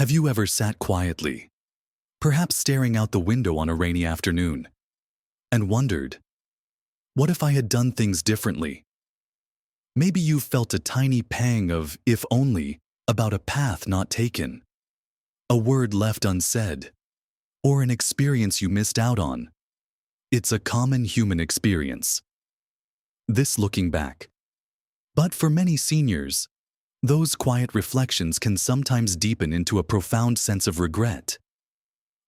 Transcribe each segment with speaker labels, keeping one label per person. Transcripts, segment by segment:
Speaker 1: Have you ever sat quietly, perhaps staring out the window on a rainy afternoon, and wondered, what if I had done things differently? Maybe you've felt a tiny pang of if only about a path not taken, a word left unsaid, or an experience you missed out on. It's a common human experience. This looking back. But for many seniors, those quiet reflections can sometimes deepen into a profound sense of regret.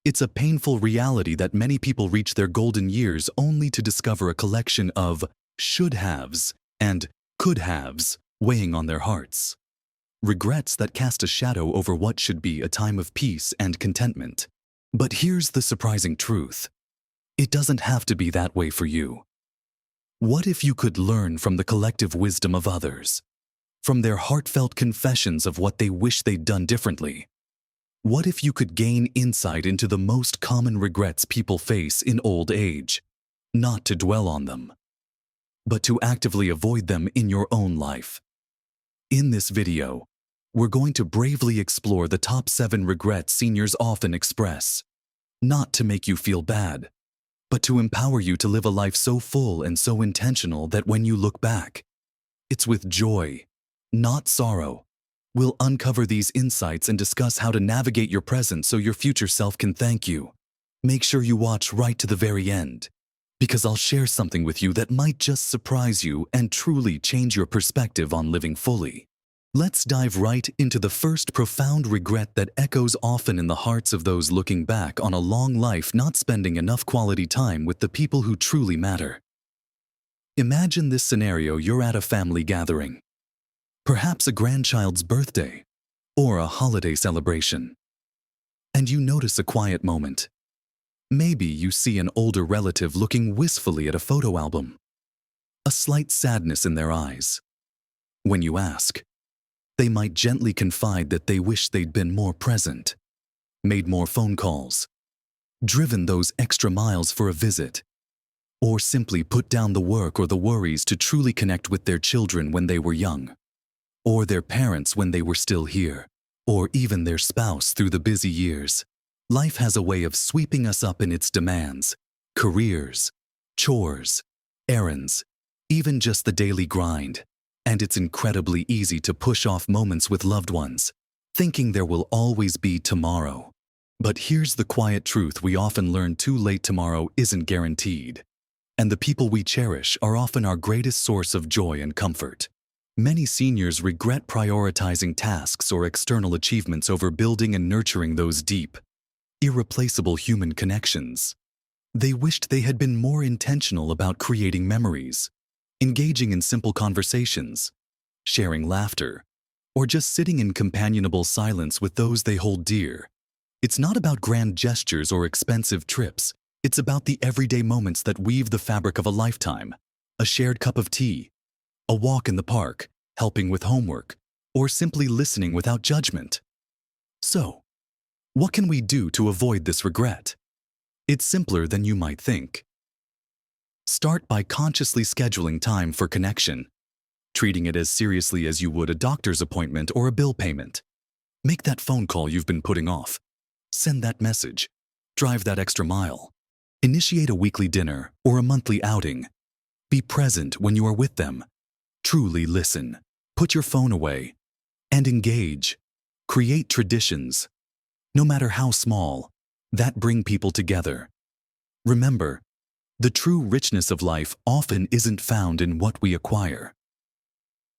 Speaker 1: It's a painful reality that many people reach their golden years only to discover a collection of should-haves and could-haves weighing on their hearts. Regrets that cast a shadow over what should be a time of peace and contentment. But here's the surprising truth. It doesn't have to be that way for you. What if you could learn from the collective wisdom of others, from their heartfelt confessions of what they wish they'd done differently? What if you could gain insight into the most common regrets people face in old age, not to dwell on them, but to actively avoid them in your own life? In this video, we're going to bravely explore the top 7 regrets seniors often express, not to make you feel bad, but to empower you to live a life so full and so intentional that when you look back, it's with joy, not sorrow. We'll uncover these insights and discuss how to navigate your present so your future self can thank you. Make sure you watch right to the very end, because I'll share something with you that might just surprise you and truly change your perspective on living fully. Let's dive right into the first profound regret that echoes often in the hearts of those looking back on a long life not spending enough quality time with the people who truly matter. Imagine this scenario: you're at a family gathering, perhaps a grandchild's birthday or a holiday celebration, and you notice a quiet moment. Maybe you see an older relative looking wistfully at a photo album, a slight sadness in their eyes. When you ask, they might gently confide that they wish they'd been more present, made more phone calls, driven those extra miles for a visit, or simply put down the work or the worries to truly connect with their children when they were young, or their parents when they were still here, or even their spouse through the busy years. Life has a way of sweeping us up in its demands: careers, chores, errands, even just the daily grind. And it's incredibly easy to push off moments with loved ones, thinking there will always be tomorrow. But here's the quiet truth: we often learn too late tomorrow isn't guaranteed. And the people we cherish are often our greatest source of joy and comfort. Many seniors regret prioritizing tasks or external achievements over building and nurturing those deep, irreplaceable human connections. They wished they had been more intentional about creating memories, engaging in simple conversations, sharing laughter, or just sitting in companionable silence with those they hold dear. It's not about grand gestures or expensive trips. It's about the everyday moments that weave the fabric of a lifetime: a shared cup of tea, a walk in the park, helping with homework, or simply listening without judgment. So, what can we do to avoid this regret? It's simpler than you might think. Start by consciously scheduling time for connection, treating it as seriously as you would a doctor's appointment or a bill payment. Make that phone call you've been putting off. Send that message. Drive that extra mile. Initiate a weekly dinner or a monthly outing. Be present when you are with them. Truly listen. Put your phone away and engage. Create traditions, no matter how small, that bring people together. Remember, the true richness of life often isn't found in what we acquire,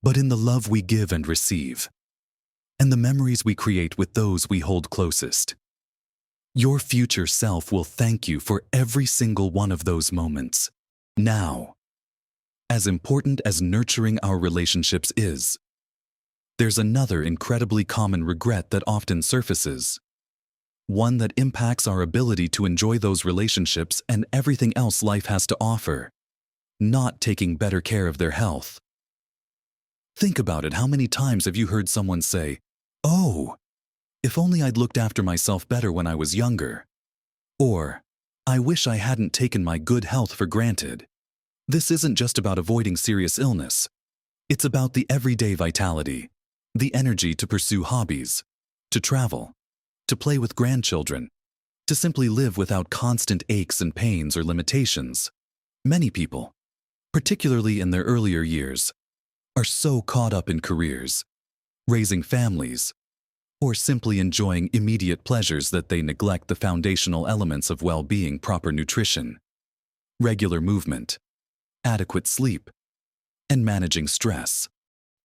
Speaker 1: but in the love we give and receive, and the memories we create with those we hold closest. Your future self will thank you for every single one of those moments. Now, as important as nurturing our relationships is, there's another incredibly common regret that often surfaces. One that impacts our ability to enjoy those relationships and everything else life has to offer: not taking better care of their health. Think about it. How many times have you heard someone say, "Oh, if only I'd looked after myself better when I was younger," or "I wish I hadn't taken my good health for granted"? This isn't just about avoiding serious illness. It's about the everyday vitality, the energy to pursue hobbies, to travel, to play with grandchildren, to simply live without constant aches and pains or limitations. Many people, particularly in their earlier years, are so caught up in careers, raising families, or simply enjoying immediate pleasures that they neglect the foundational elements of well-being: proper nutrition, regular movement, adequate sleep, and managing stress.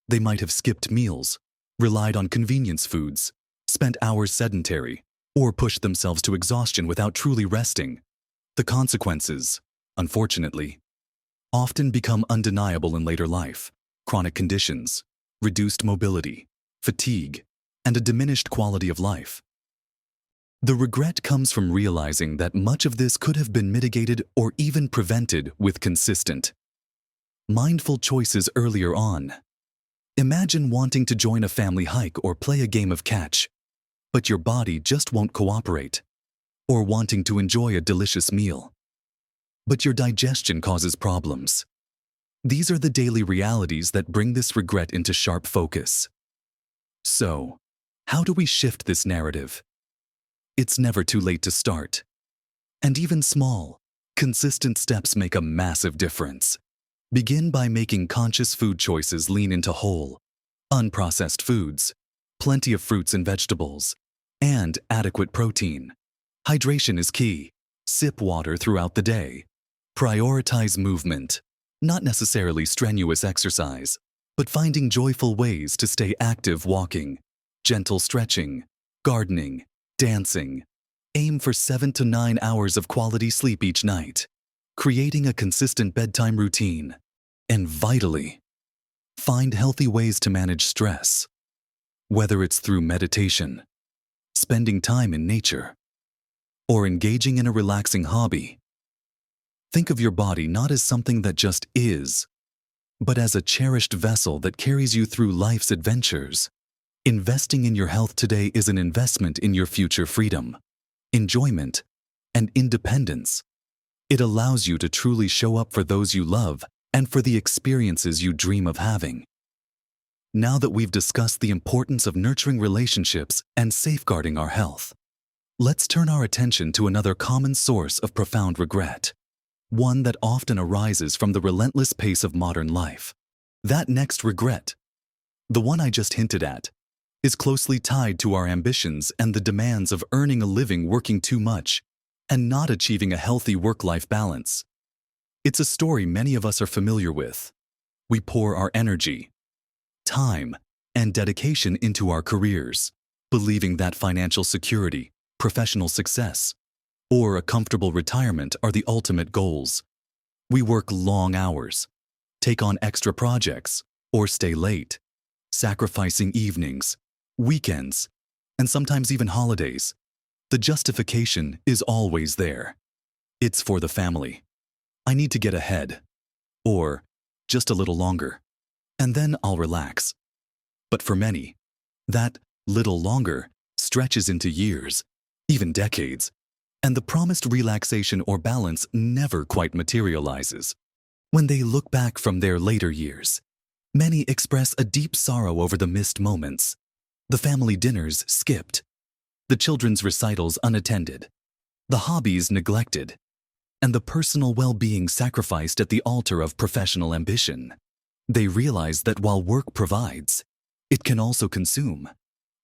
Speaker 1: They might have skipped meals, relied on convenience foods, spent hours sedentary, or pushed themselves to exhaustion without truly resting. The consequences, unfortunately, often become undeniable in later life: chronic conditions, reduced mobility, fatigue, and a diminished quality of life. The regret comes from realizing that much of this could have been mitigated or even prevented with consistent, mindful choices earlier on. Imagine wanting to join a family hike or play a game of catch, but your body just won't cooperate. Or wanting to enjoy a delicious meal, but your digestion causes problems. These are the daily realities that bring this regret into sharp focus. So, how do we shift this narrative? It's never too late to start. And even small, consistent steps make a massive difference. Begin by making conscious food choices. Lean into whole, unprocessed foods, plenty of fruits and vegetables, and adequate protein. Hydration is key. Sip water throughout the day. Prioritize movement, not necessarily strenuous exercise, but finding joyful ways to stay active: walking, gentle stretching, gardening, dancing. Aim for 7 to 9 hours of quality sleep each night, creating a consistent bedtime routine. And vitally, find healthy ways to manage stress, whether it's through meditation, spending time in nature, or engaging in a relaxing hobby. Think of your body not as something that just is, but as a cherished vessel that carries you through life's adventures. Investing in your health today is an investment in your future freedom, enjoyment, and independence. It allows you to truly show up for those you love and for the experiences you dream of having. Now that we've discussed the importance of nurturing relationships and safeguarding our health, let's turn our attention to another common source of profound regret, one that often arises from the relentless pace of modern life. That next regret, the one I just hinted at, is closely tied to our ambitions and the demands of earning a living, working too much, and not achieving a healthy work-life balance. It's a story many of us are familiar with. We pour our energy, time, and dedication into our careers, believing that financial security, professional success, or a comfortable retirement are the ultimate goals. We work long hours, take on extra projects, or stay late, sacrificing evenings, weekends, and sometimes even holidays. The justification is always there. It's for the family. I need to get ahead. Or just a little longer, and then I'll relax. But for many, that little longer stretches into years, even decades, and the promised relaxation or balance never quite materializes. When they look back from their later years, many express a deep sorrow over the missed moments, the family dinners skipped, the children's recitals unattended, the hobbies neglected, and the personal well-being sacrificed at the altar of professional ambition. They realize that while work provides, it can also consume,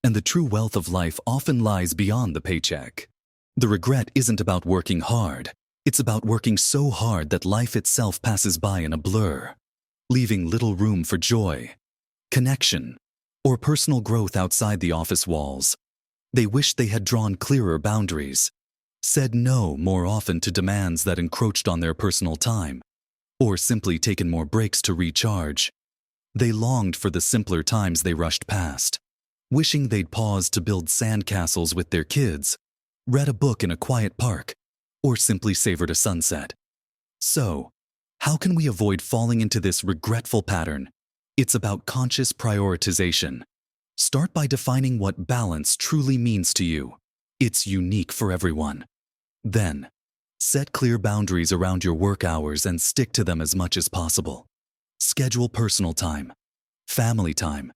Speaker 1: and the true wealth of life often lies beyond the paycheck. The regret isn't about working hard. It's about working so hard that life itself passes by in a blur, leaving little room for joy, connection, or personal growth outside the office walls. They wish they had drawn clearer boundaries, said no more often to demands that encroached on their personal time, or simply taken more breaks to recharge. They longed for the simpler times they rushed past, wishing they'd paused to build sandcastles with their kids, read a book in a quiet park, or simply savored a sunset. So, how can we avoid falling into this regretful pattern? It's about conscious prioritization. Start by defining what balance truly means to you. It's unique for everyone. Then, set clear boundaries around your work hours and stick to them as much as possible. Schedule personal time, family time,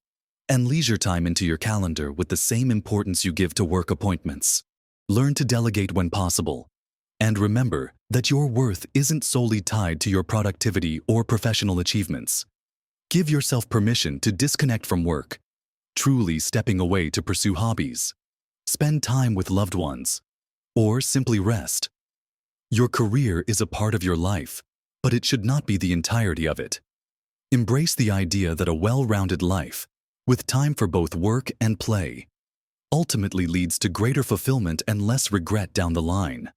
Speaker 1: and leisure time into your calendar with the same importance you give to work appointments. Learn to delegate when possible. And remember that your worth isn't solely tied to your productivity or professional achievements. Give yourself permission to disconnect from work, truly stepping away to pursue hobbies, spend time with loved ones, or simply rest. Your career is a part of your life, but it should not be the entirety of it. Embrace the idea that a well-rounded life, with time for both work and play, ultimately leads to greater fulfillment and less regret down the line.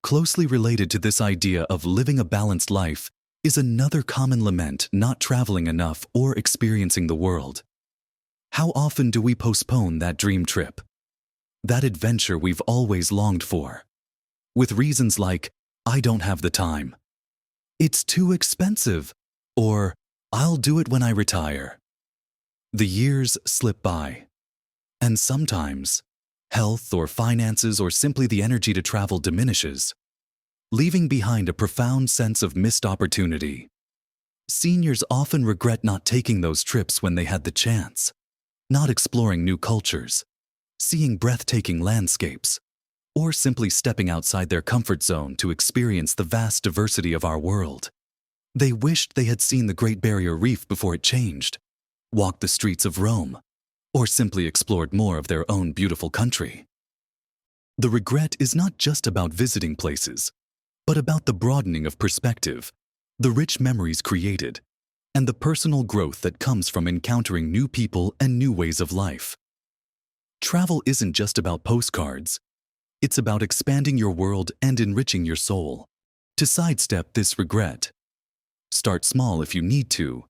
Speaker 1: Closely related to this idea of living a balanced life is another common lament: not traveling enough or experiencing the world. How often do we postpone that dream trip, that adventure we've always longed for, with reasons like, "I don't have the time," "It's too expensive," or "I'll do it when I retire"? The years slip by, and sometimes health or finances or simply the energy to travel diminishes, leaving behind a profound sense of missed opportunity. Seniors often regret not taking those trips when they had the chance, not exploring new cultures, seeing breathtaking landscapes, or simply stepping outside their comfort zone to experience the vast diversity of our world. They wished they had seen the Great Barrier Reef before it changed, walked the streets of Rome, or simply explored more of their own beautiful country. The regret is not just about visiting places, but about the broadening of perspective, the rich memories created, and the personal growth that comes from encountering new people and new ways of life. Travel isn't just about postcards. It's about expanding your world and enriching your soul. To sidestep this regret, start small if you need to.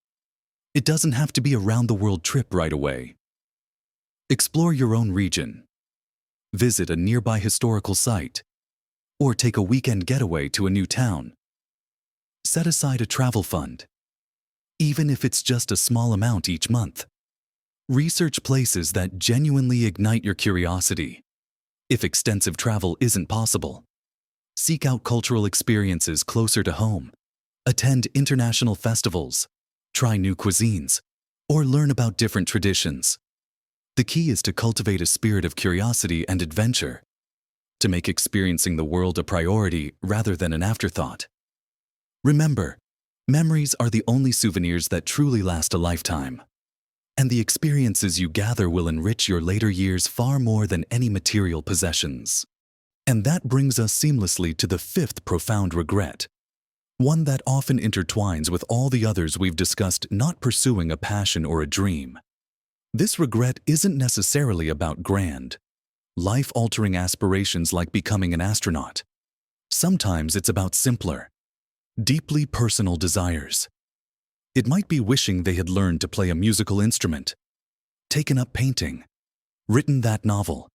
Speaker 1: It doesn't have to be a round-the-world trip right away. Explore your own region, visit a nearby historical site, or take a weekend getaway to a new town. Set aside a travel fund, even if it's just a small amount each month. Research places that genuinely ignite your curiosity. If extensive travel isn't possible, seek out cultural experiences closer to home, attend international festivals, try new cuisines, or learn about different traditions. The key is to cultivate a spirit of curiosity and adventure, to make experiencing the world a priority rather than an afterthought. Remember, memories are the only souvenirs that truly last a lifetime, and the experiences you gather will enrich your later years far more than any material possessions. And that brings us seamlessly to the fifth profound regret, one that often intertwines with all the others we've discussed: not pursuing a passion or a dream. This regret isn't necessarily about grand, life-altering aspirations like becoming an astronaut. Sometimes it's about simpler, deeply personal desires. It might be wishing they had learned to play a musical instrument, taken up painting, written that novel,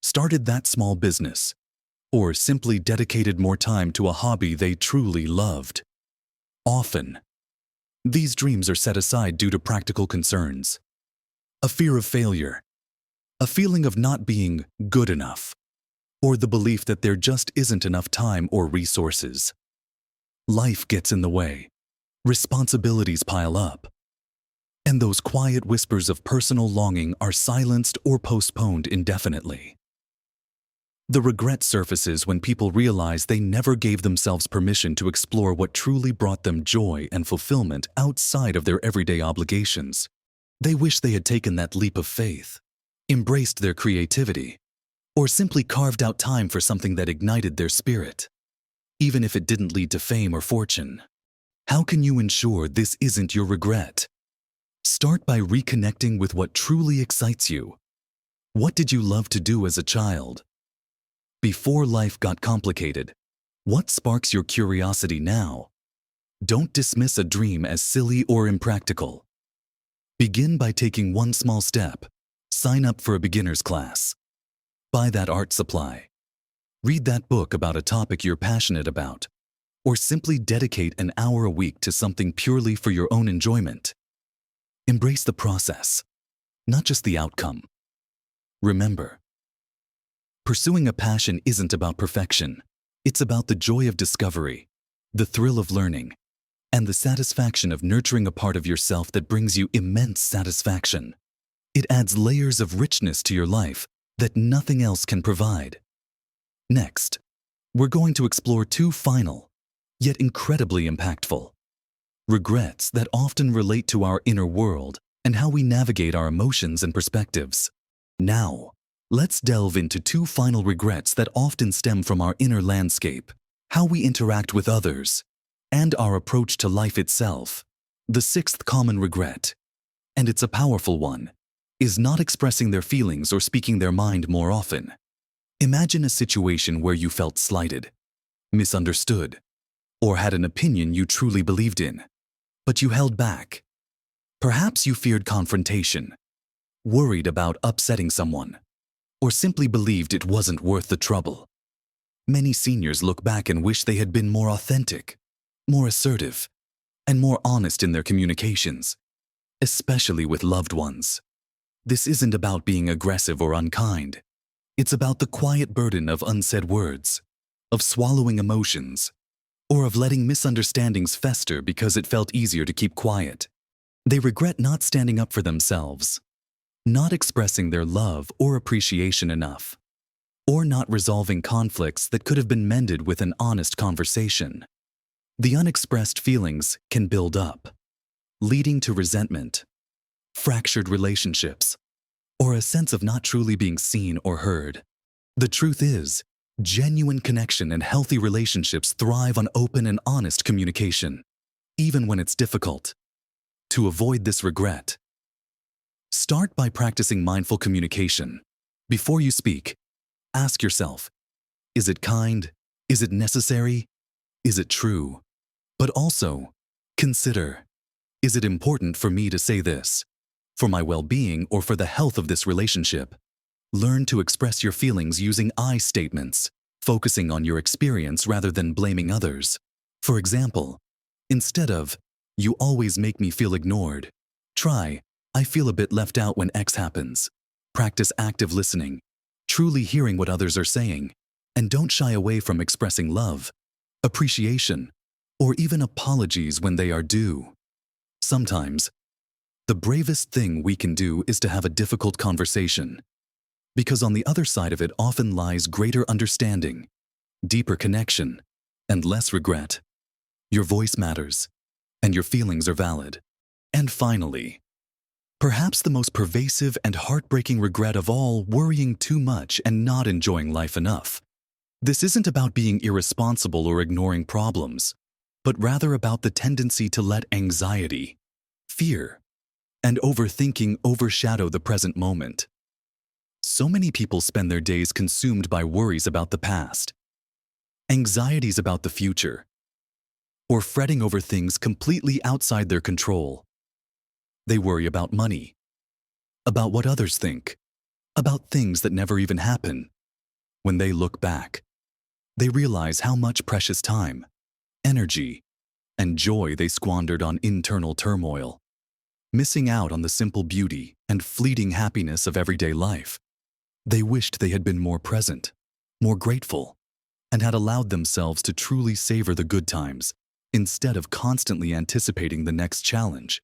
Speaker 1: started that small business, or simply dedicated more time to a hobby they truly loved. Often, these dreams are set aside due to practical concerns, a fear of failure, a feeling of not being good enough, or the belief that there just isn't enough time or resources. Life gets in the way, responsibilities pile up, and those quiet whispers of personal longing are silenced or postponed indefinitely. The regret surfaces when people realize they never gave themselves permission to explore what truly brought them joy and fulfillment outside of their everyday obligations. They wish they had taken that leap of faith, embraced their creativity, or simply carved out time for something that ignited their spirit, even if it didn't lead to fame or fortune. How can you ensure this isn't your regret? Start by reconnecting with what truly excites you. What did you love to do as a child? Before life got complicated, what sparks your curiosity now? Don't dismiss a dream as silly or impractical. Begin by taking one small step. Sign up for a beginner's class. Buy that art supply. Read that book about a topic you're passionate about. Or simply dedicate an hour a week to something purely for your own enjoyment. Embrace the process, not just the outcome. Remember, pursuing a passion isn't about perfection. It's about the joy of discovery, the thrill of learning, and the satisfaction of nurturing a part of yourself that brings you immense satisfaction. It adds layers of richness to your life that nothing else can provide. Next, we're going to explore two final, yet incredibly impactful, regrets that often relate to our inner world and how we navigate our emotions and perspectives. Now, let's delve into two final regrets that often stem from our inner landscape, how we interact with others, and our approach to life itself. The sixth common regret, and it's a powerful one, is not expressing their feelings or speaking their mind more often. Imagine a situation where you felt slighted, misunderstood, or had an opinion you truly believed in, but you held back. Perhaps you feared confrontation, worried about upsetting someone, or simply believed it wasn't worth the trouble. Many seniors look back and wish they had been more authentic, more assertive, and more honest in their communications, especially with loved ones. This isn't about being aggressive or unkind. It's about the quiet burden of unsaid words, of swallowing emotions, or of letting misunderstandings fester because it felt easier to keep quiet. They regret not standing up for themselves, not expressing their love or appreciation enough, or not resolving conflicts that could have been mended with an honest conversation. The unexpressed feelings can build up, leading to resentment, fractured relationships, or a sense of not truly being seen or heard. The truth is, genuine connection and healthy relationships thrive on open and honest communication, even when it's difficult. To avoid this regret, start by practicing mindful communication. Before you speak, ask yourself, is it kind? Is it necessary? Is it true? But also, consider, is it important for me to say this, for my well-being or for the health of this relationship? Learn to express your feelings using I statements, focusing on your experience rather than blaming others. For example, instead of, "You always make me feel ignored," try, "I feel a bit left out when X happens." Practice active listening, truly hearing what others are saying, and don't shy away from expressing love, appreciation, or even apologies when they are due. Sometimes, the bravest thing we can do is to have a difficult conversation, because on the other side of it often lies greater understanding, deeper connection, and less regret. Your voice matters, and your feelings are valid. And finally, perhaps the most pervasive and heartbreaking regret of all, worrying too much and not enjoying life enough. This isn't about being irresponsible or ignoring problems, but rather about the tendency to let anxiety, fear, and overthinking overshadow the present moment. So many people spend their days consumed by worries about the past, anxieties about the future, or fretting over things completely outside their control. They worry about money, about what others think, about things that never even happen. When they look back, they realize how much precious time, energy, and joy they squandered on internal turmoil, missing out on the simple beauty and fleeting happiness of everyday life. They wished they had been more present, more grateful, and had allowed themselves to truly savor the good times instead of constantly anticipating the next challenge.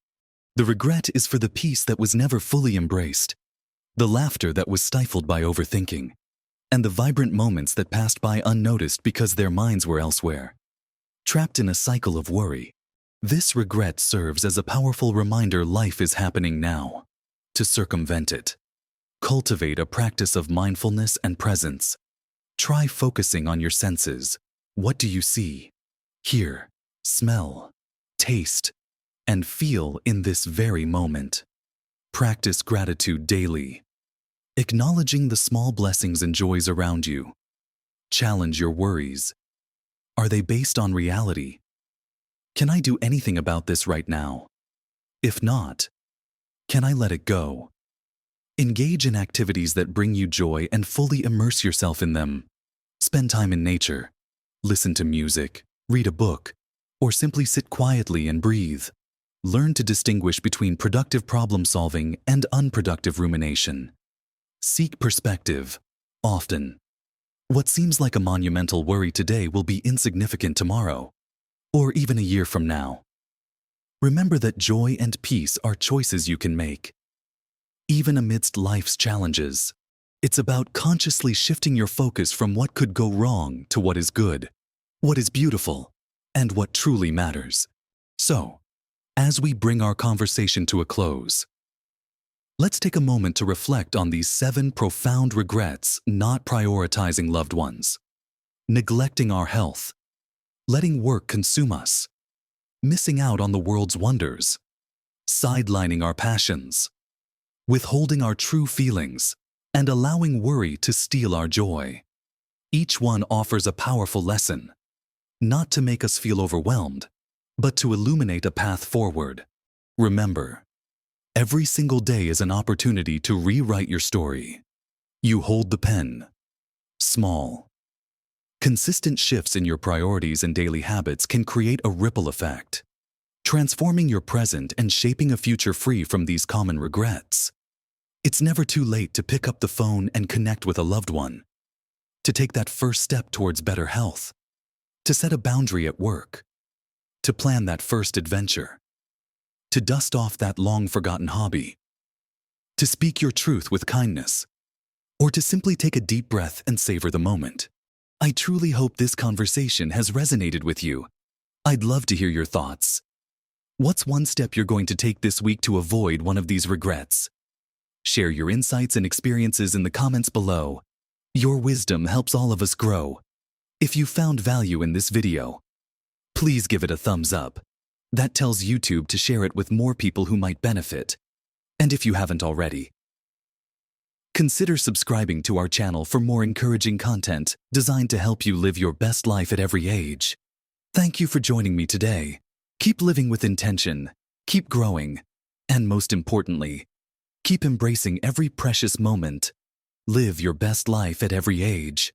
Speaker 1: The regret is for the peace that was never fully embraced, the laughter that was stifled by overthinking, and the vibrant moments that passed by unnoticed because their minds were elsewhere. Trapped in a cycle of worry, this regret serves as a powerful reminder life is happening now. To circumvent it, cultivate a practice of mindfulness and presence. Try focusing on your senses. What do you see, hear, smell, taste, and feel in this very moment? Practice gratitude daily, acknowledging the small blessings and joys around you. Challenge your worries. Are they based on reality? Can I do anything about this right now? If not, can I let it go? Engage in activities that bring you joy and fully immerse yourself in them. Spend time in nature, listen to music, read a book, or simply sit quietly and breathe. Learn to distinguish between productive problem-solving and unproductive rumination. Seek perspective. Often, what seems like a monumental worry today will be insignificant tomorrow, or even a year from now. Remember that joy and peace are choices you can make. even amidst life's challenges. It's about consciously shifting your focus from what could go wrong to what is good, what is beautiful, and what truly matters. So, as we bring our conversation to a close, let's take a moment to reflect on these 7 profound regrets: not prioritizing loved ones, neglecting our health, letting work consume us, missing out on the world's wonders, sidelining our passions, withholding our true feelings, and allowing worry to steal our joy. Each one offers a powerful lesson, not to make us feel overwhelmed, but to illuminate a path forward. Remember, every single day is an opportunity to rewrite your story. You hold the pen. Small, consistent shifts in your priorities and daily habits can create a ripple effect, transforming your present and shaping a future free from these common regrets. It's never too late to pick up the phone and connect with a loved one, to take that first step towards better health, to set a boundary at work, to plan that first adventure, to dust off that long-forgotten hobby, to speak your truth with kindness, or to simply take a deep breath and savor the moment. I truly hope this conversation has resonated with you. I'd love to hear your thoughts. What's one step you're going to take this week to avoid one of these regrets? Share your insights and experiences in the comments below. Your wisdom helps all of us grow. If you found value in this video, please give it a thumbs up. That tells YouTube to share it with more people who might benefit. And if you haven't already, consider subscribing to our channel for more encouraging content designed to help you live your best life at every age. Thank you for joining me today. Keep living with intention, keep growing, and most importantly, keep embracing every precious moment. Live your best life at every age.